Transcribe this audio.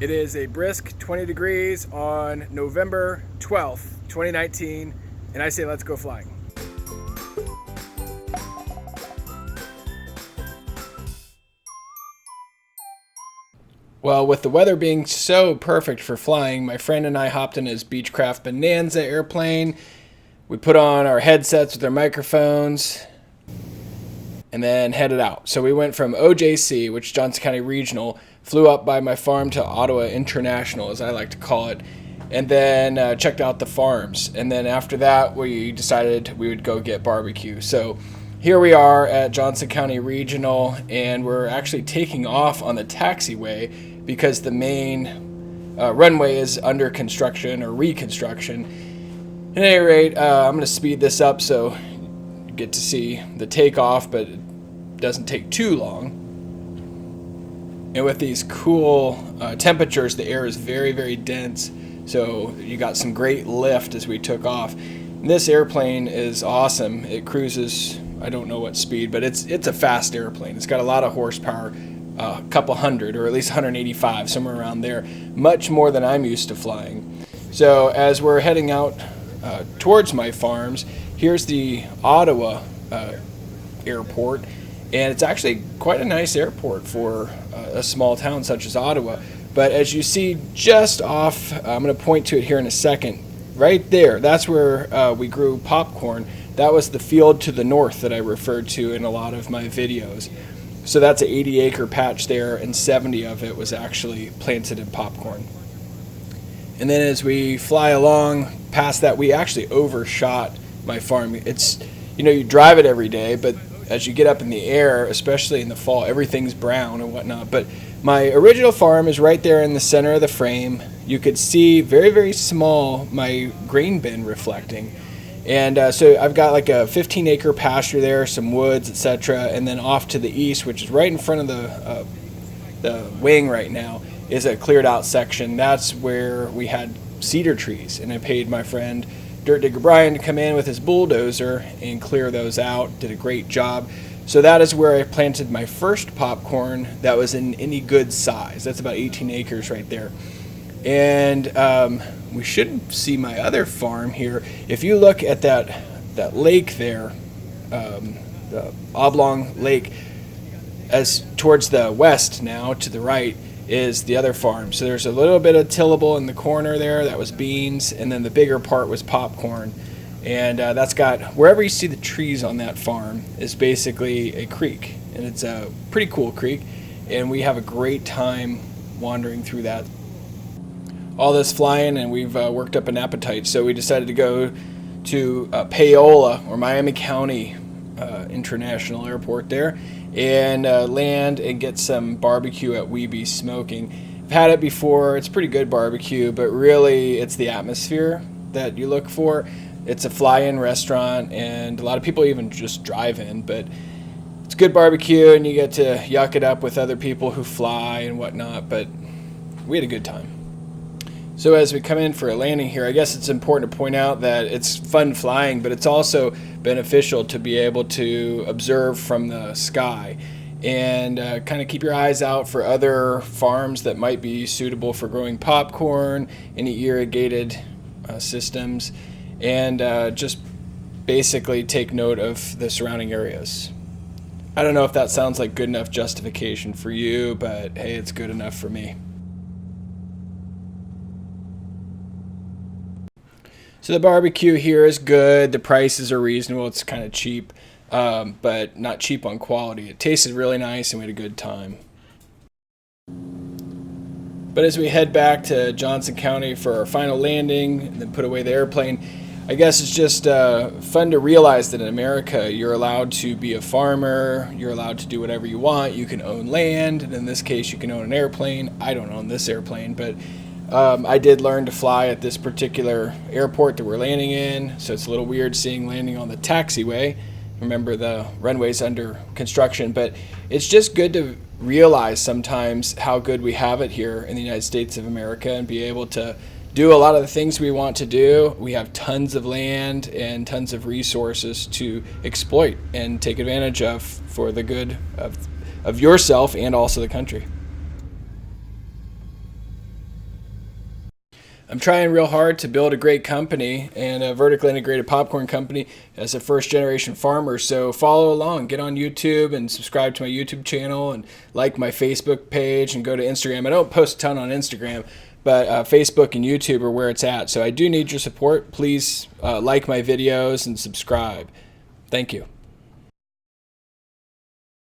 It is a brisk 20 degrees on November 12th, 2019, and I say let's go flying. Well, with the weather being so perfect for flying, my friend and I hopped in his Beechcraft Bonanza airplane. We put on our headsets with our microphones and then headed out. So we went from OJC, which Johnson County Regional, flew up by my farm to Ottawa International, as I like to call it, and then checked out the farms. And then after that, we decided we would go get barbecue. So here we are at Johnson County Regional, and we're actually taking off on the taxiway because the main runway is under construction or reconstruction. At any rate, I'm going to speed this up so you get to see the takeoff, but it doesn't take too long. And with these cool temperatures, the air is very, very dense, so you got some great lift as we took off. And this airplane is awesome. It cruises, I don't know what speed, but it's a fast airplane. It's got a lot of horsepower, a couple hundred, or at least 185, somewhere around there, much more than I'm used to flying. So as we're heading out towards my farms, here's the Ottawa airport, and it's actually quite a nice airport for a small town such as Ottawa. But as you see just off, I'm going to point to it here in a second, right there, that's where we grew popcorn. That was the field to the north that I referred to in a lot of my videos. So that's an 80-acre patch there, and 70 of it was actually planted in popcorn. And then as we fly along past that, we actually overshot my farm. It's, you drive it every day, but as you get up in the air, especially in the fall, everything's brown and whatnot. But my original farm is right there in the center of the frame. You could see very, very small my grain bin reflecting. And so I've got like a 15-acre pasture there, some woods, etc. And then off to the east, which is right in front of the wing right now, is a cleared out section. That's where we had cedar trees, and I paid my friend Dirt Digger Brian to come in with his bulldozer and clear those out. Did a great job. So that is where I planted my first popcorn that was in any good size. That's about 18 acres right there. And we should see my other farm here. If you look at that lake there, the oblong lake, as towards the west now, to the right, is the other farm. So there's a little bit of tillable in the corner there. That was beans, and then the bigger part was popcorn. And that's got, wherever you see the trees on that farm is basically a creek, and it's a pretty cool creek, and we have a great time wandering through that. All this flying, and we've worked up an appetite, so we decided to go to Paola, or Miami County International Airport there, and land and get some barbecue at Weeby Smoking. I've had it before. It's pretty good barbecue, but really it's the atmosphere that you look for. It's a fly-in restaurant, and a lot of people even just drive in, but it's good barbecue, and you get to yuck it up with other people who fly and whatnot, but we had a good time. So as we come in for a landing here, I guess it's important to point out that it's fun flying, but it's also beneficial to be able to observe from the sky and kind of keep your eyes out for other farms that might be suitable for growing popcorn, any irrigated systems, and just basically take note of the surrounding areas. I don't know if that sounds like good enough justification for you, but hey, it's good enough for me. So the barbecue here is good. The prices are reasonable. It's kind of cheap, but not cheap on quality. It tasted really nice, and we had a good time. But as we head back to Johnson County for our final landing and then put away the airplane, I guess it's just fun to realize that in America, you're allowed to be a farmer. You're allowed to do whatever you want. You can own land, and in this case, you can own an airplane. I don't own this airplane, but I did learn to fly at this particular airport that we're landing in, so it's a little weird seeing landing on the taxiway. Remember, the runway's under construction, but it's just good to realize sometimes how good we have it here in the United States of America and be able to do a lot of the things we want to do. We have tons of land and tons of resources to exploit and take advantage of for the good of yourself and also the country. I'm trying real hard to build a great company and a vertically integrated popcorn company as a first generation farmer. So follow along, get on YouTube and subscribe to my YouTube channel and like my Facebook page and go to Instagram. I don't post a ton on Instagram, but Facebook and YouTube are where it's at. So I do need your support. Please like my videos and subscribe. Thank you.